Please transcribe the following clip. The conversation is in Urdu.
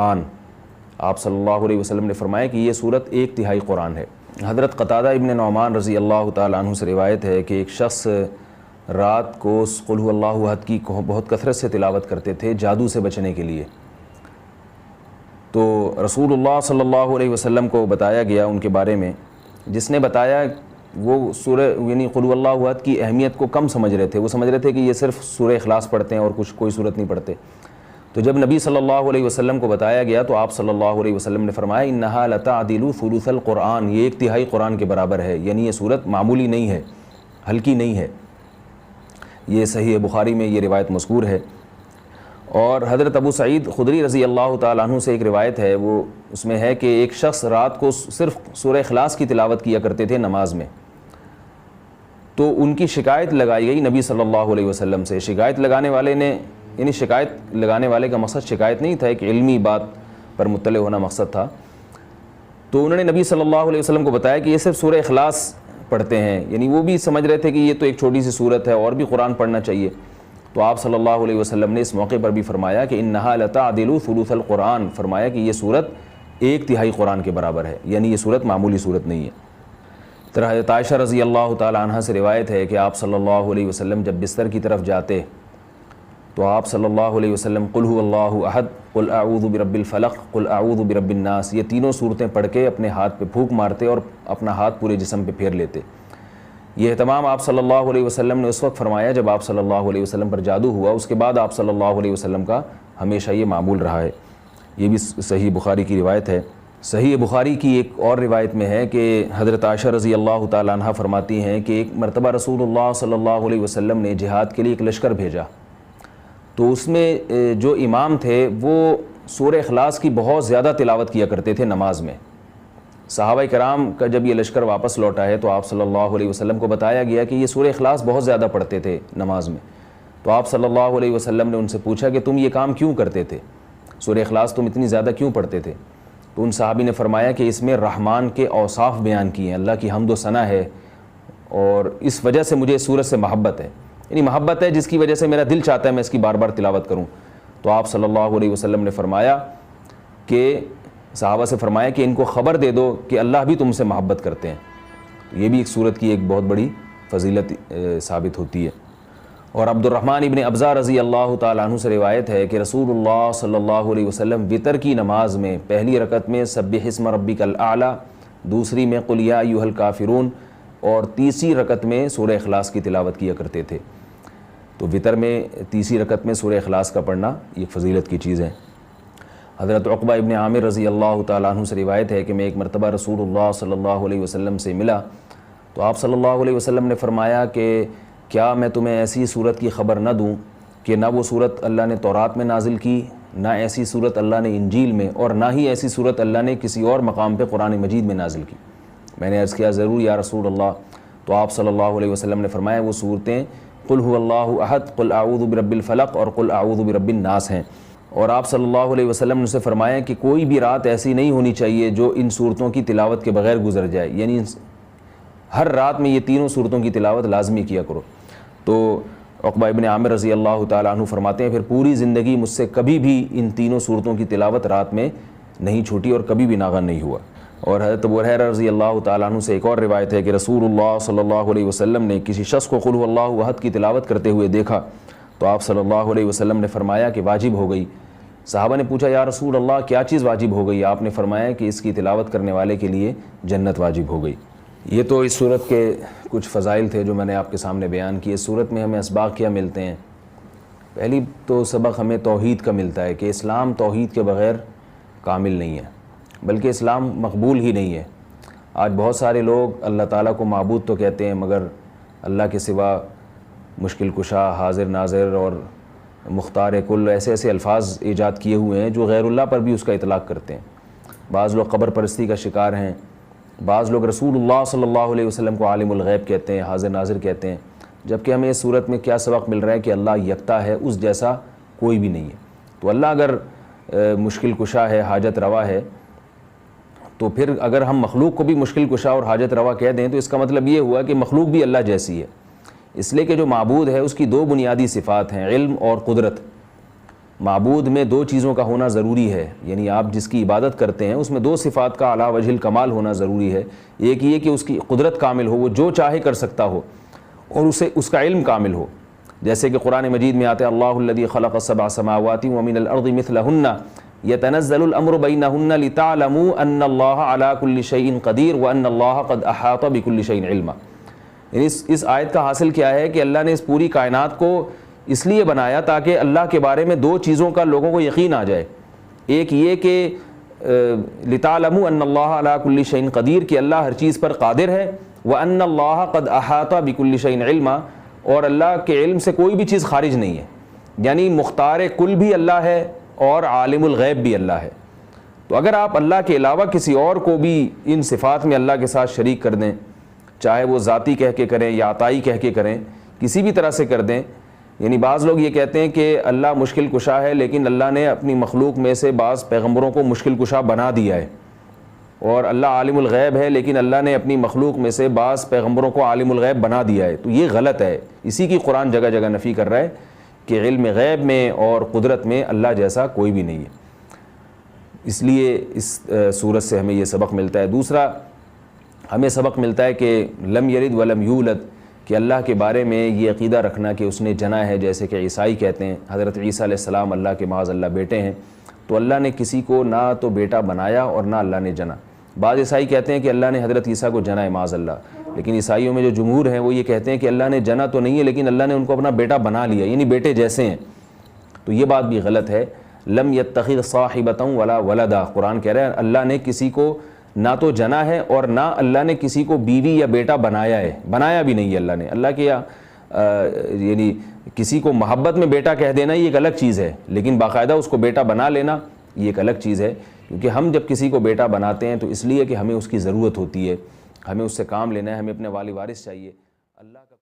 قرآن، آپ صلی اللہ علیہ وسلم نے فرمایا کہ یہ سورت 1/3 قرآن ہے۔ حضرت قتادہ ابن نعمان رضی اللہ تعالیٰ عنہ سے روایت ہے کہ ایک شخص رات کو قل هو اللہ احد کی بہت کثرت سے تلاوت کرتے تھے جادو سے بچنے کے لیے۔ تو رسول اللہ صلی اللہ علیہ وسلم کو بتایا گیا ان کے بارے میں، جس نے بتایا وہ سورہ یعنی قل هو اللہ احد کی اہمیت کو کم سمجھ رہے تھے، وہ سمجھ رہے تھے کہ یہ صرف سورہ اخلاص پڑھتے ہیں اور کوئی صورت نہیں پڑھتے۔ تو جب نبی صلی اللہ علیہ وسلم کو بتایا گیا تو آپ صلی اللہ علیہ وسلم نے فرمایا انہا لتعدل ثلث القرآن، یہ 1/3 قرآن کے برابر ہے، یعنی یہ صورت معمولی نہیں ہے، ہلکی نہیں ہے۔ یہ صحیح بخاری میں یہ روایت مذکور ہے۔ اور حضرت ابو سعید خدری رضی اللہ تعالیٰ عنہ سے ایک روایت ہے، وہ اس میں ہے کہ ایک شخص رات کو صرف سورہ اخلاص کی تلاوت کیا کرتے تھے نماز میں، تو ان کی شکایت لگائی گئی نبی صلی اللہ علیہ وسلم سے۔ شکایت لگانے والے نے یعنی شکایت لگانے والے کا مقصد شکایت نہیں تھا، ایک علمی بات پر مطلع ہونا مقصد تھا۔ تو انہوں نے نبی صلی اللہ علیہ وسلم کو بتایا کہ یہ صرف سورہ اخلاص پڑھتے ہیں، یعنی وہ بھی سمجھ رہے تھے کہ یہ تو ایک چھوٹی سی صورت ہے اور بھی قرآن پڑھنا چاہیے۔ تو آپ صلی اللہ علیہ وسلم نے اس موقع پر بھی فرمایا کہ انہا لتعدل ثلث القرآن، فرمایا کہ یہ صورت 1/3 قرآن کے برابر ہے، یعنی یہ صورت معمولی صورت نہیں ہے۔ طرح حضرت عائشہ رضی اللہ تعالیٰ عنہ سے روایت ہے کہ آپ صلی اللہ علیہ وسلم جب بستر کی طرف جاتے تو آپ صلی اللہ علیہ وسلم قل هو اللہ احد، قل اعوذ برب الفلق، قل اعوذ برب الناس، یہ تینوں صورتیں پڑھ کے اپنے ہاتھ پہ پھونک مارتے اور اپنا ہاتھ پورے جسم پہ پھیر لیتے۔ یہ اہتمام آپ صلی اللہ علیہ وسلم نے اس وقت فرمایا جب آپ صلی اللہ علیہ وسلم پر جادو ہوا، اس کے بعد آپ صلی اللہ علیہ وسلم کا ہمیشہ یہ معمول رہا ہے۔ یہ بھی صحیح بخاری کی روایت ہے۔ صحیح بخاری کی ایک اور روایت میں ہے کہ حضرت عائشہ رضی اللہ تعالیٰ عنہ فرماتی ہیں کہ ایک مرتبہ رسول اللہ صلی اللہ علیہ وسلم نے جہاد کے لیے ایک لشکر بھیجا، تو اس میں جو امام تھے وہ سورہ اخلاص کی بہت زیادہ تلاوت کیا کرتے تھے نماز میں۔ صحابہ کرام کا جب یہ لشکر واپس لوٹا ہے تو آپ صلی اللہ علیہ وسلم کو بتایا گیا کہ یہ سورہ اخلاص بہت زیادہ پڑھتے تھے نماز میں۔ تو آپ صلی اللہ علیہ وسلم نے ان سے پوچھا کہ تم یہ کام کیوں کرتے تھے، سورہ اخلاص تم اتنی زیادہ کیوں پڑھتے تھے؟ تو ان صحابی نے فرمایا کہ اس میں رحمان کے اوصاف بیان کیے ہیں، اللہ کی حمد و ثنا ہے، اور اس وجہ سے مجھے اس سورت سے محبت ہے، یعنی محبت ہے جس کی وجہ سے میرا دل چاہتا ہے میں اس کی بار بار تلاوت کروں۔ تو آپ صلی اللہ علیہ وسلم نے فرمایا کہ صحابہ سے فرمایا کہ ان کو خبر دے دو کہ اللہ بھی تم سے محبت کرتے ہیں۔ یہ بھی ایک سورت کی ایک بہت بڑی فضیلت ثابت ہوتی ہے۔ اور عبد الرحمن ابن ابزہ رضی اللہ تعالیٰ عنہ سے روایت ہے کہ رسول اللہ صلی اللہ علیہ وسلم وتر کی نماز میں پہلی رکعت میں سبح اسم ربک الاعلی، دوسری میں قل یا ایھا الکافرون، اور تیسری رکعت میں سورہ اخلاص کی تلاوت کیا کرتے تھے۔ تو وتر میں تیسری رکعت میں سورہ اخلاص کا پڑھنا یہ فضیلت کی چیز ہے۔ حضرت عقبہ ابن عامر رضی اللہ تعالیٰ عنہ سے روایت ہے کہ میں ایک مرتبہ رسول اللہ صلی اللہ علیہ وسلم سے ملا تو آپ صلی اللہ علیہ وسلم نے فرمایا کہ کیا میں تمہیں ایسی صورت کی خبر نہ دوں کہ نہ وہ صورت اللہ نے تورات میں نازل کی، نہ ایسی صورت اللہ نے انجیل میں، اور نہ ہی ایسی صورت اللہ نے کسی اور مقام پہ قرآن مجید میں نازل کی؟ میں نے عرض کیا ضرور یا رسول اللہ۔ تو آپ صلی اللہ علیہ وسلم نے فرمایا وہ صورتیں قل هو اللہ احد، قل اعوذ برب الفلق اور قل اعوذ برب الناس ہیں۔ اور آپ صلی اللہ علیہ وسلم نے اسے فرمایا کہ کوئی بھی رات ایسی نہیں ہونی چاہیے جو ان صورتوں کی تلاوت کے بغیر گزر جائے، یعنی ہر رات میں یہ تینوں صورتوں کی تلاوت لازمی کیا کرو۔ تو عقبہ ابن عامر رضی اللہ تعالیٰ عنہ فرماتے ہیں پھر پوری زندگی مجھ سے کبھی بھی ان تینوں صورتوں کی تلاوت رات میں نہیں چھوٹی اور کبھی بھی ناغہ نہیں ہوا۔ اور حضرت ابو ہریرہ رضی اللہ تعالیٰ عنہ سے ایک اور روایت ہے کہ رسول اللہ صلی اللہ علیہ وسلم نے کسی شخص کو قل هو اللہ احد کی تلاوت کرتے ہوئے دیکھا تو آپ صلی اللہ علیہ وسلم نے فرمایا کہ واجب ہو گئی۔ صحابہ نے پوچھا یا رسول اللہ کیا چیز واجب ہو گئی؟ آپ نے فرمایا کہ اس کی تلاوت کرنے والے کے لیے جنت واجب ہو گئی۔ یہ تو اس صورت کے کچھ فضائل تھے جو میں نے آپ کے سامنے بیان کیے۔ اس صورت میں ہمیں اسباق کیا ملتے ہیں؟ پہلی تو سبق ہمیں توحید کا ملتا ہے کہ اسلام توحید کے بغیر کامل نہیں ہے، بلکہ اسلام مقبول ہی نہیں ہے۔ آج بہت سارے لوگ اللہ تعالیٰ کو معبود تو کہتے ہیں مگر اللہ کے سوا مشکل کشا، حاضر ناظر اور مختار کل ایسے ایسے الفاظ ایجاد کیے ہوئے ہیں جو غیر اللہ پر بھی اس کا اطلاق کرتے ہیں۔ بعض لوگ قبر پرستی کا شکار ہیں، بعض لوگ رسول اللہ صلی اللہ علیہ وسلم کو عالم الغیب کہتے ہیں، حاضر ناظر کہتے ہیں، جبکہ ہمیں اس صورت میں کیا سبق مل رہا ہے کہ اللہ یکتا ہے، اس جیسا کوئی بھی نہیں ہے۔ تو اللہ اگر مشکل کشا ہے، حاجت روا ہے، تو پھر اگر ہم مخلوق کو بھی مشکل کشا اور حاجت روا کہہ دیں تو اس کا مطلب یہ ہوا کہ مخلوق بھی اللہ جیسی ہے، اس لیے کہ جو معبود ہے اس کی دو بنیادی صفات ہیں، علم اور قدرت۔ معبود میں دو چیزوں کا ہونا ضروری ہے، یعنی آپ جس کی عبادت کرتے ہیں اس میں دو صفات کا اعلیٰ وجہ الکمال ہونا ضروری ہے۔ ایک یہ کہ اس کی قدرت کامل ہو، وہ جو چاہے کر سکتا ہو، اور اسے اس کا علم کامل ہو، جیسے کہ قرآن مجید میں آتے اللہ الذی خلق السبع سماوات ومن الارض مثلہن یتنزل الامر بینہن لتعلموا ان اللہ علی کل شیء قدیر وان اللہ قد احاط بکل شیء علما۔ یعنی اس آیت کا حاصل کیا ہے کہ اللہ نے اس پوری کائنات کو اس لیے بنایا تاکہ اللہ کے بارے میں دو چیزوں کا لوگوں کو یقین آ جائے۔ ایک یہ کہ لتعلموا ان اللہ علی کل شیء قدیر، کہ اللہ ہر چیز پر قادر ہے، وان اللہ قد احاط بکل شیء علما، اور اللہ کے علم سے کوئی بھی چیز خارج نہیں ہے، یعنی مختار کل بھی اللہ ہے اور عالم الغیب بھی اللہ ہے۔ تو اگر آپ اللہ کے علاوہ کسی اور کو بھی ان صفات میں اللہ کے ساتھ شریک کر دیں، چاہے وہ ذاتی کہہ کے کریں یا عطائی کہہ کے کریں، کسی بھی طرح سے کر دیں، یعنی بعض لوگ یہ کہتے ہیں کہ اللہ مشکل کشا ہے، لیکن اللہ نے اپنی مخلوق میں سے بعض پیغمبروں کو مشکل کشا بنا دیا ہے، اور اللہ عالم الغیب ہے لیکن اللہ نے اپنی مخلوق میں سے بعض پیغمبروں کو عالم الغیب بنا دیا ہے، تو یہ غلط ہے۔ اسی کی قرآن جگہ جگہ نفی کر رہا ہے کہ علم غیب میں اور قدرت میں اللہ جیسا کوئی بھی نہیں ہے۔ اس لیے اس سورت سے ہمیں یہ سبق ملتا ہے۔ دوسرا ہمیں سبق ملتا ہے کہ لم یلد ولم یولد، کہ اللہ کے بارے میں یہ عقیدہ رکھنا کہ اس نے جنا ہے، جیسے کہ عیسائی کہتے ہیں حضرت عیسیٰ علیہ السلام اللہ کے معاذ اللہ بیٹے ہیں، تو اللہ نے کسی کو نہ تو بیٹا بنایا اور نہ اللہ نے جنا۔ بعض عیسائی کہتے ہیں کہ اللہ نے حضرت عیسیٰ کو جنا ہے معاذ اللہ، لیکن عیسائیوں میں جو جمہور ہیں وہ یہ کہتے ہیں کہ اللہ نے جنا تو نہیں ہے لیکن اللہ نے ان کو اپنا بیٹا بنا لیا، یعنی بیٹے جیسے ہیں، تو یہ بات بھی غلط ہے۔ لم یتخذ صاحبۃ ولا ولدا، قرآن کہہ رہا ہے اللہ نے کسی کو نہ تو جنا ہے اور نہ اللہ نے کسی کو بیوی یا بیٹا بنایا ہے، بنایا بھی نہیں ہے اللہ نے۔ اللہ کے یعنی کسی کو محبت میں بیٹا کہہ دینا یہ ایک الگ چیز ہے، لیکن باقاعدہ اس کو بیٹا بنا لینا یہ ایک الگ چیز ہے، کیونکہ ہم جب کسی کو بیٹا بناتے ہیں تو اس لیے کہ ہمیں اس کی ضرورت ہوتی ہے، ہمیں اس سے کام لینا ہے، ہمیں اپنے والی وارث چاہیے۔ اللہ کا